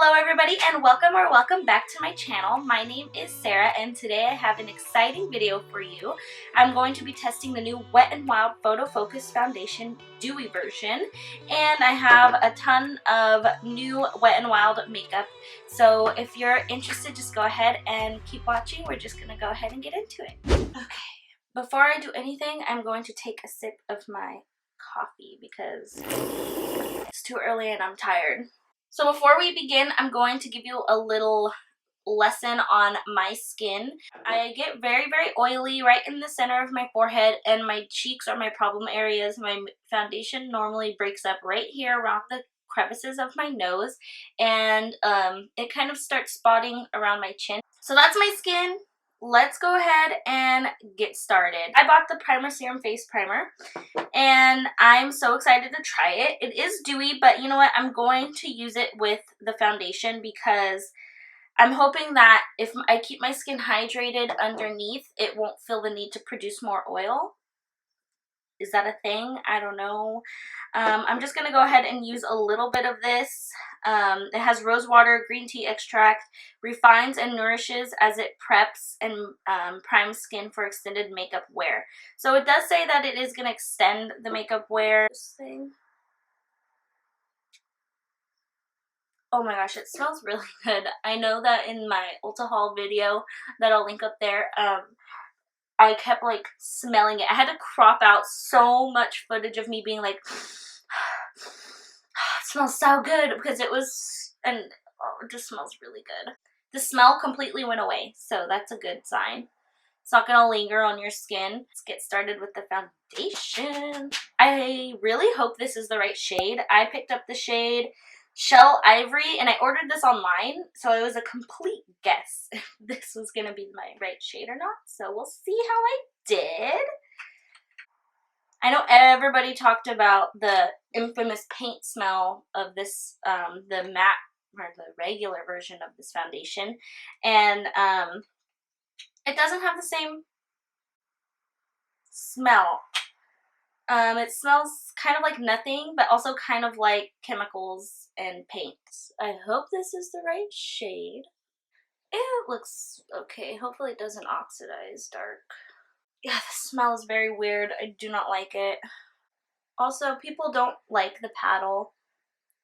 Hello everybody and welcome back to my channel. My name is Sarah and today I have an exciting video for you. I'm going to be testing the new Wet n Wild Photofocus Foundation Dewy version, and I have a ton of new Wet n Wild makeup. So if you're interested, just go ahead and keep watching. We're just gonna go ahead and get into it. Okay, before I do anything, I'm going to take a sip of my coffee because it's too early and I'm tired. So before we begin, I'm going to give you a little lesson on my skin. I get very oily right in the center of my forehead, and my cheeks are my problem areas. My foundation normally breaks up right here around the crevices of my nose, and it kind of starts spotting around my chin. So that's my skin. Let's go ahead and get started. I bought the Primer Serum Face Primer, and I'm so excited to try it. It is dewy, but you know what? I'm going to use it with the foundation because I'm hoping that if I keep my skin hydrated underneath, it won't feel the need to produce more oil. Is that a thing? I don't know. I'm just going to go ahead and use a little bit of this. It has rose water, green tea extract, refines and nourishes as it preps and primes skin for extended makeup wear. So it does say that it is going to extend the makeup wear. This thing. Oh my gosh, it smells really good. I know that in my Ulta haul video that I'll link up there, I kept like smelling it. I had to crop out so much footage of me being like, it smells so good, because it was, and oh, it just smells really good. The smell completely went away, so that's a good sign. It's not going to linger on your skin. Let's get started with the foundation. I really hope this is the right shade. I picked up the shade Shell Ivory, and I ordered this online, so it was a complete guess if this was going to be my right shade or not. So we'll see how I did. I know everybody talked about the infamous paint smell of this, the matte or the regular version of this foundation, and it doesn't have the same smell. It smells kind of like nothing, but also kind of like chemicals and paints. I hope this is the right shade. It looks okay. Hopefully it doesn't oxidize dark. Yeah, the smell is very weird. I do not like it. Also, people don't like the paddle.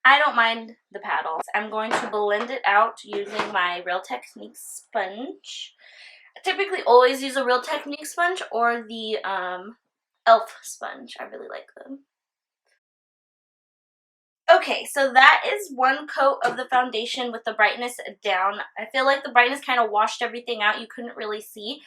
I don't mind the paddle. I'm going to blend it out using my Real Technique sponge. I typically always use a Real Technique sponge or the Elf sponge. I really like them. Okay, so that is one coat of the foundation with the brightness down. I feel like the brightness kind of washed everything out. You couldn't really see.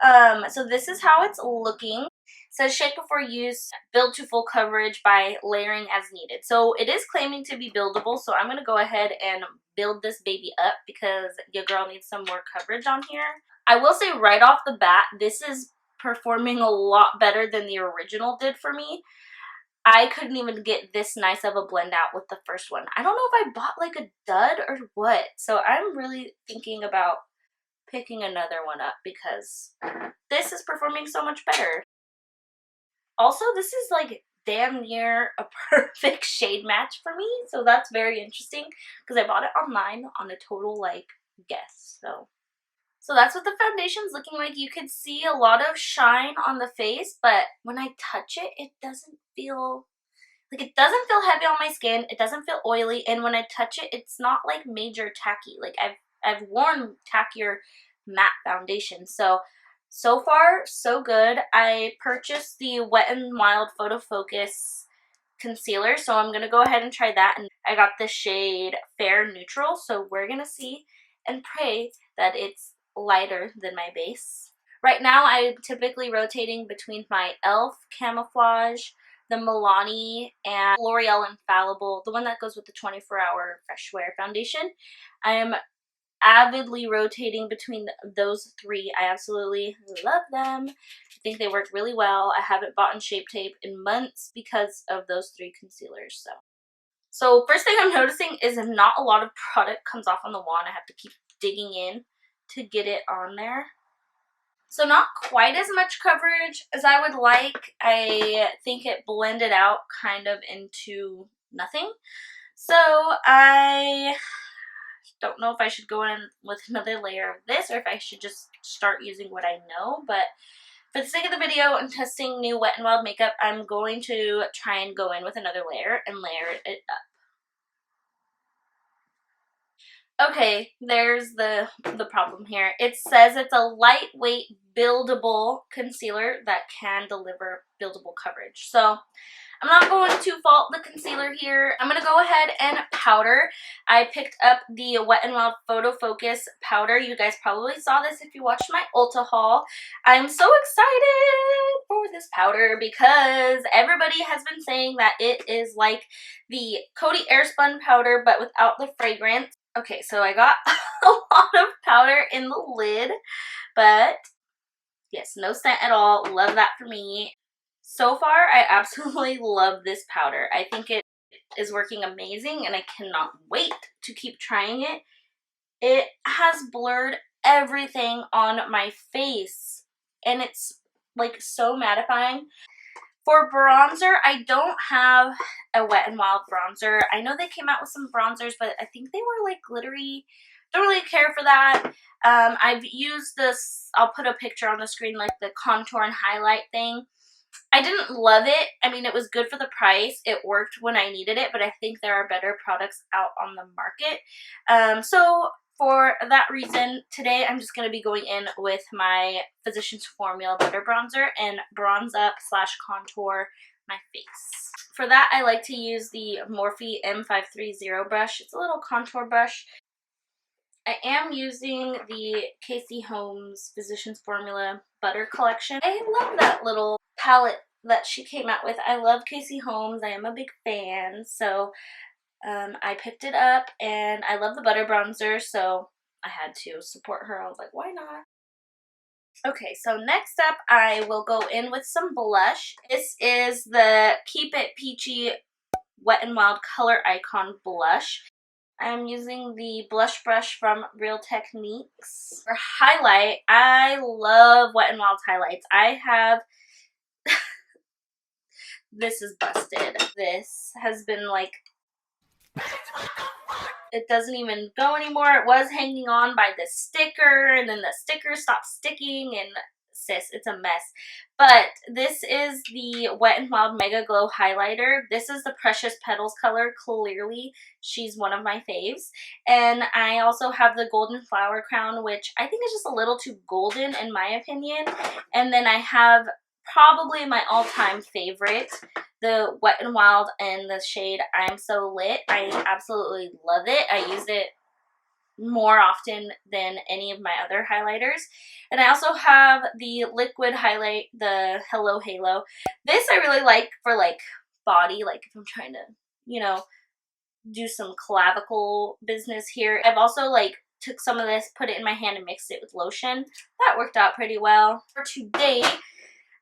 So this is how it's looking. It says shake before use, build to full coverage by layering as needed. So it is claiming to be buildable, so I'm going to go ahead and build this baby up because your girl needs some more coverage on here. I will say right off the bat, this is performing a lot better than the original did for me. I couldn't even get this nice of a blend out with the first one. I don't know if I bought like a dud or what. So I'm really thinking about picking another one up because this is performing so much better. Also, this is like damn near a perfect shade match for me. So that's very interesting because I bought it online on a total like guess. So that's what the foundation's looking like. You could see a lot of shine on the face, but when I touch it, it doesn't feel heavy on my skin. It doesn't feel oily, and when I touch it, it's not like major tacky. Like I've worn tackier matte foundation. So far so good. I purchased the Wet n Wild Photofocus concealer, so I'm gonna go ahead and try that. And I got the shade Fair Neutral, so we're gonna see and pray that it's lighter than my base. Right now I'm typically rotating between my e.l.f. Camouflage, the Milani, and L'Oreal Infallible, the one that goes with the 24-hour Fresh Wear foundation. I am avidly rotating between those three. I absolutely love them. I think they work really well. I haven't bought in Shape Tape in months because of those three concealers. So first thing I'm noticing is not a lot of product comes off on the wand. I have to keep digging in to get it on there. So not quite as much coverage as I would like. I think it blended out kind of into nothing. So I don't know if I should go in with another layer of this or if I should just start using what I know, but for the sake of the video and testing new Wet n Wild makeup, I'm going to try and go in with another layer and layer it up. Okay, there's the problem here. It says it's a lightweight buildable concealer that can deliver buildable coverage. So I'm not going to fault the concealer here. I'm going to go ahead and powder. I picked up the Wet n Wild Photofocus powder. You guys probably saw this if you watched my Ulta haul. I'm so excited for this powder because everybody has been saying that it is like the Coty Airspun powder but without the fragrance. Okay, so I got a lot of powder in the lid, but yes, no scent at all. Love that for me. So far, I absolutely love this powder. I think it is working amazing and I cannot wait to keep trying it. It has blurred everything on my face and it's like so mattifying. For bronzer, I don't have a Wet n Wild bronzer. I know they came out with some bronzers, but I think they were like glittery. Don't really care for that. I've used this, I'll put a picture on the screen, like the contour and highlight thing. I didn't love it. I mean, it was good for the price. It worked when I needed it, but I think there are better products out on the market. So for that reason, today I'm just going to be going in with my Physicians Formula Butter Bronzer and bronze up / contour my face. For that, I like to use the Morphe M530 brush. It's a little contour brush. I am using the Casey Holmes Physicians Formula Butter Collection. I love that little palette that she came out with. I love Casey Holmes. I am a big fan, so I picked it up, and I love the butter bronzer, so I had to support her. I was like, why not? Okay, so next up, I will go in with some blush. This is the Keep It Peachy Wet n Wild Color Icon blush. I'm using the blush brush from Real Techniques. For highlight, I love Wet n Wild's highlights. I have... This is busted. This has been like... It doesn't even go anymore. It was hanging on by the sticker, and then the sticker stopped sticking, and sis, it's a mess. But this is the Wet n Wild Mega Glow Highlighter. This is the Precious Petals color. Clearly, she's one of my faves. And I also have the Golden Flower Crown, which I think is just a little too golden in my opinion. And then I have probably my all-time favorite, the Wet n Wild in the shade I'm So Lit. I absolutely love it. I use it more often than any of my other highlighters. And I also have the liquid highlight, the Hello Halo. This I really like for like body, like if I'm trying to, you know, do some clavicle business here. I've also like took some of this, put it in my hand and mixed it with lotion. That worked out pretty well. For today,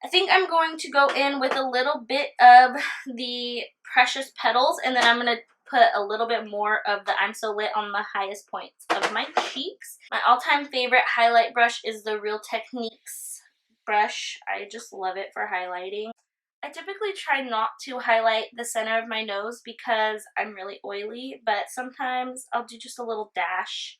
I think I'm going to go in with a little bit of the Precious Petals, and then I'm going to put a little bit more of the I'm So Lit on the highest points of my cheeks. My all-time favorite highlight brush is the Real Techniques brush. I just love it for highlighting. I typically try not to highlight the center of my nose because I'm really oily, but sometimes I'll do just a little dash.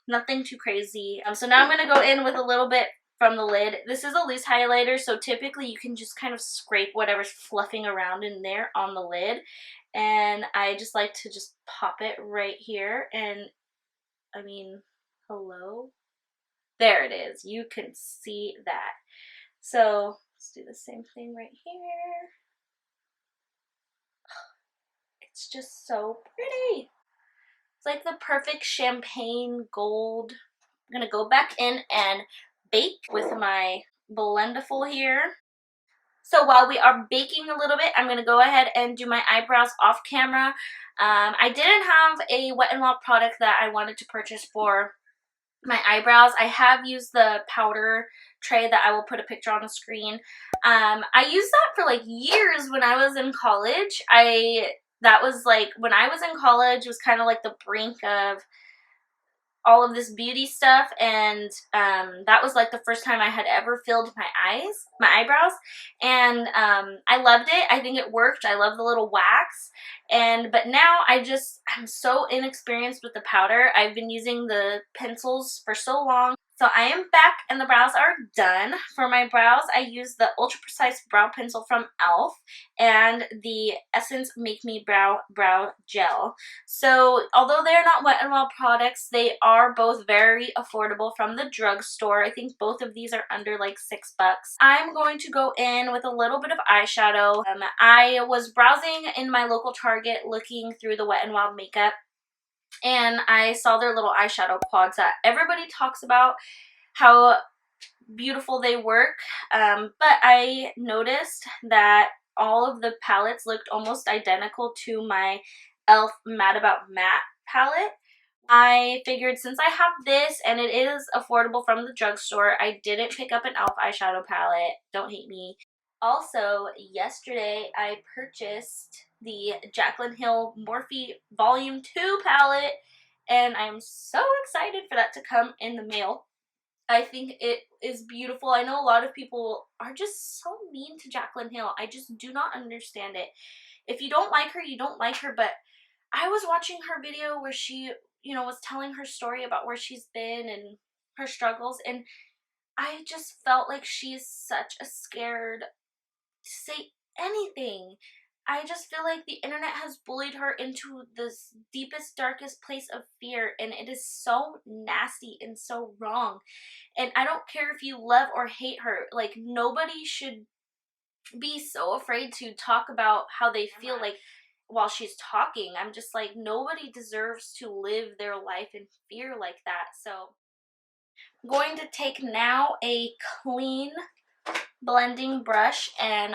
Nothing too crazy. So now I'm going to go in with a little bit from the lid. This is a loose highlighter, so typically you can just kind of scrape whatever's fluffing around in there on the lid. And I just like to just pop it right here. And I mean, hello? There it is. You can see that. So let's do the same thing right here. It's just so pretty. It's like the perfect champagne gold. I'm going to go back in and bake with my Blendiful here. So while we are baking a little bit, I'm going to go ahead and do my eyebrows off camera. I didn't have a Wet n Wild product that I wanted to purchase for my eyebrows. I have used the powder tray that I will put a picture on the screen. I used that for like years when I was in college. That was like, when I was in college, it was kind of like the brink of all of this beauty stuff, and that was like the first time I had ever filled my eyebrows, and I loved it. I think it worked. I love the little wax, But now I'm so inexperienced with the powder. I've been using the pencils for so long. So I am back and the brows are done. For my brows, I use the Ultra Precise Brow Pencil from e.l.f. and the Essence Make Me Brow Gel. So although they're not Wet n Wild products, they are both very affordable from the drugstore. I think both of these are under like $6. I'm going to go in with a little bit of eyeshadow. I was browsing in my local Target looking through the Wet n Wild makeup, and I saw their little eyeshadow quads that everybody talks about how beautiful they work, but I noticed that all of the palettes looked almost identical to my e.l.f. Mad About Matte palette. I figured since I have this and it is affordable from the drugstore, I didn't pick up an e.l.f. eyeshadow palette. Don't hate me. Also, yesterday I purchased the Jaclyn Hill Morphe Volume 2 palette, and I'm so excited for that to come in the mail. I think it is beautiful. I know a lot of people are just so mean to Jaclyn Hill. I just do not understand it. If you don't like her, you don't like her, but I was watching her video where she, was telling her story about where she's been and her struggles, and I just felt like she's such a scared to say anything. I just feel like the internet has bullied her into this deepest, darkest place of fear, and it is so nasty and so wrong. And I don't care if you love or hate her. Like, nobody should be so afraid to talk about how they feel like while she's talking. I'm just like, nobody deserves to live their life in fear like that. So I'm going to take now a clean blending brush and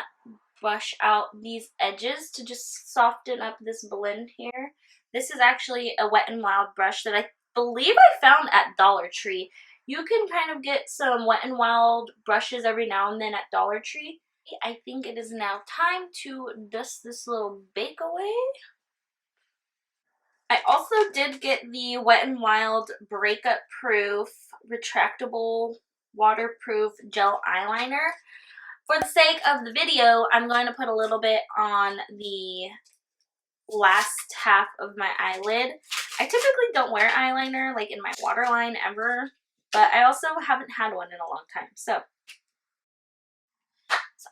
brush out these edges to just soften up this blend here. This is actually a Wet n Wild brush that I believe I found at Dollar Tree. You can kind of get some Wet n Wild brushes every now and then at Dollar Tree. I think it is now time to dust this little bake away. I also did get the Wet n Wild Breakup Proof Retractable Waterproof Gel Eyeliner. For the sake of the video, I'm going to put a little bit on the last half of my eyelid. I typically don't wear eyeliner like in my waterline ever, but I also haven't had one in a long time. So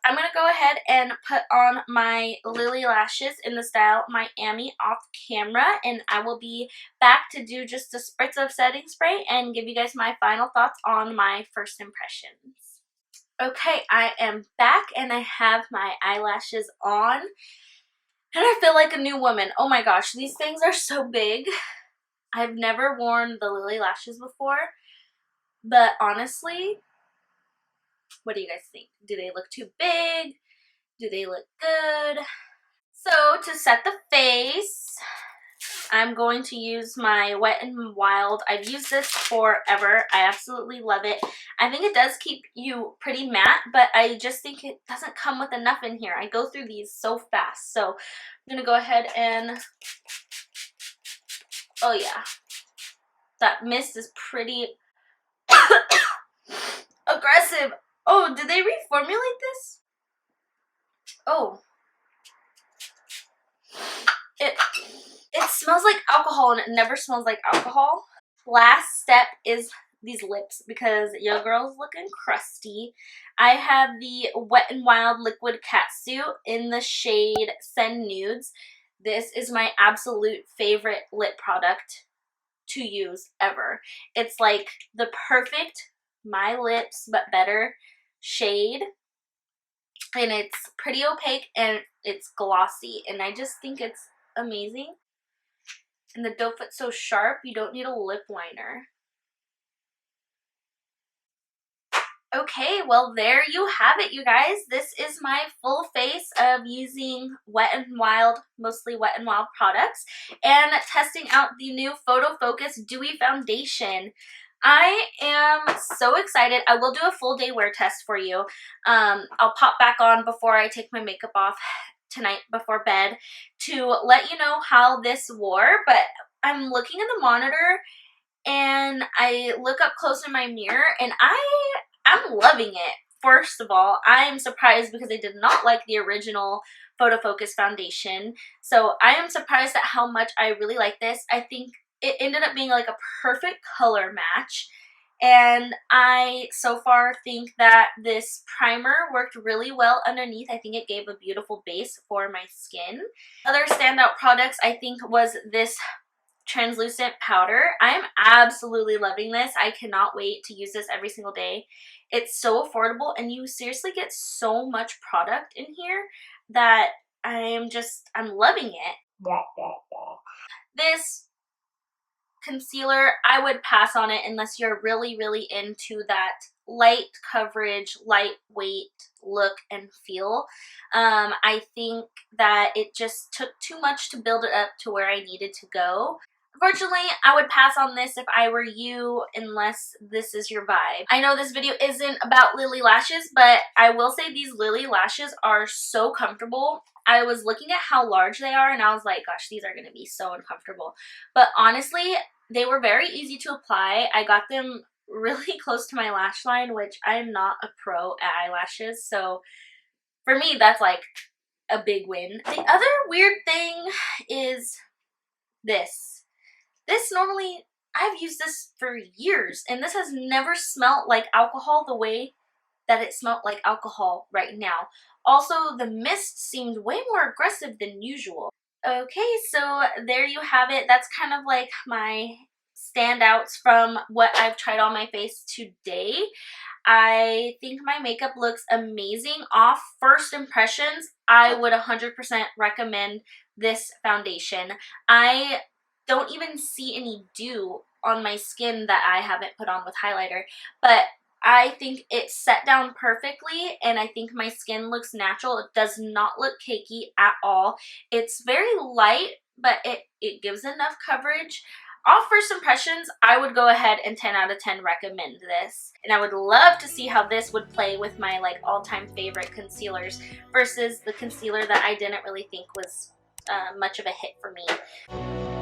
I'm going to go ahead and put on my Lily lashes in the style Miami off camera, and I will be back to do just a spritz of setting spray and give you guys my final thoughts on my first impressions. Okay, I am back and I have my eyelashes on, and I feel like a new woman. Oh my gosh, these things are so big. I've never worn the Lily lashes before, but honestly, what do you guys think? Do they look too big? Do they look good? So to set the face, I'm going to use my Wet n Wild. I've used this forever. I absolutely love it. I think it does keep you pretty matte, but I just think it doesn't come with enough in here. I go through these so fast. So I'm going to go ahead and, oh yeah, that mist is pretty aggressive. Oh, did they reformulate this? Oh. It smells like alcohol, and it never smells like alcohol. Last step is these lips, because your girl's looking crusty. I have the Wet n Wild Liquid Catsuit in the shade Send Nudes. This is my absolute favorite lip product to use ever. It's like the perfect My Lips but better shade, and it's pretty opaque and it's glossy, and I just think it's amazing. And the doe foot's so sharp, you don't need a lip liner. Okay, well there you have it, you guys. This is my full face of using Wet n Wild, mostly Wet n Wild products, and testing out the new Photofocus Dewy Foundation. I am so excited. I will do a full day wear test for you. I'll pop back on before I take my makeup off tonight before bed to let you know how this wore, but I'm looking in the monitor and I look up close in my mirror and I'm loving it. first of all, I am surprised because I did not like the original Photofocus foundation. So I am surprised at how much I really like this. I think it ended up being like a perfect color match. And I so far think that this primer worked really well underneath. I think it gave a beautiful base for my skin. Other standout products I think was this translucent powder. I'm absolutely loving this. I cannot wait to use this every single day. It's so affordable and you seriously get so much product in here that I'm loving it. This concealer, I would pass on it unless you're really into that light coverage, lightweight look and feel. I think that it just took too much to build it up to where I needed to go. Unfortunately, I would pass on this if I were you, unless this is your vibe. I know this video isn't about Lily lashes, but I will say these Lily lashes are so comfortable. I was looking at how large they are and I was like, gosh, these are going to be so uncomfortable. But honestly, they were very easy to apply. I got them really close to my lash line, which I am not a pro at eyelashes. So for me, that's like a big win. The other weird thing is this. This normally, I've used this for years, and this has never smelled like alcohol the way that it smelled like alcohol right now. Also, the mist seemed way more aggressive than usual. Okay, so there you have it. That's kind of like my standouts from what I've tried on my face today. I think my makeup looks amazing. Off first impressions, I would 100% recommend this foundation. I don't even see any dew on my skin that I haven't put on with highlighter, but I think it set down perfectly and I think my skin looks natural. It does not look cakey at all. It's very light, but it gives enough coverage. Off first impressions, I would go ahead and 10 out of 10 recommend this. And I would love to see how this would play with my like all-time favorite concealers versus the concealer that I didn't really think was much of a hit for me.